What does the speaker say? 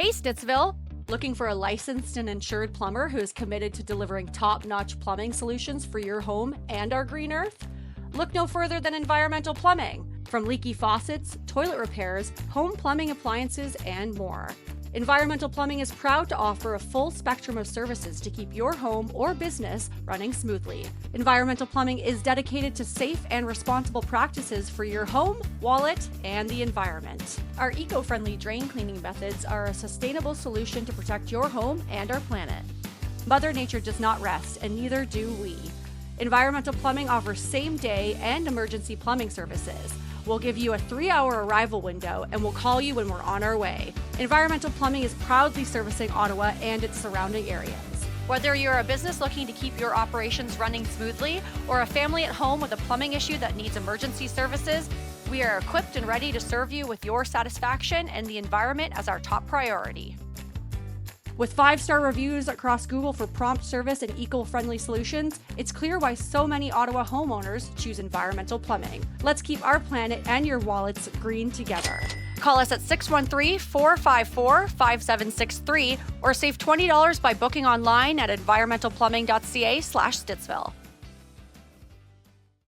Hey, Stittsville! Looking for a licensed and insured plumber who is committed to delivering top-notch plumbing solutions for your home and our green earth? Look no further than Environmental Plumbing. From leaky faucets, toilet repairs, home plumbing appliances, and more. Environmental Plumbing is proud to offer a full spectrum of services to keep your home or business running smoothly. Environmental Plumbing is dedicated to safe and responsible practices for your home, wallet, and the environment. Our eco-friendly drain cleaning methods are a sustainable solution to protect your home and our planet. Mother Nature does not rest, and neither do we. Environmental Plumbing offers same-day and emergency plumbing services. We'll give you a 3-hour arrival window and we'll call you when we're on our way. Environmental Plumbing is proudly servicing Ottawa and its surrounding areas. Whether you're a business looking to keep your operations running smoothly or a family at home with a plumbing issue that needs emergency services, we are equipped and ready to serve you with your satisfaction and the environment as our top priority. With 5-star reviews across Google for prompt service and eco-friendly solutions, it's clear why so many Ottawa homeowners choose Environmental Plumbing. Let's keep our planet and your wallets green together. Call us at 613-454-5763 or save $20 by booking online at environmentalplumbing.ca/Stittsville.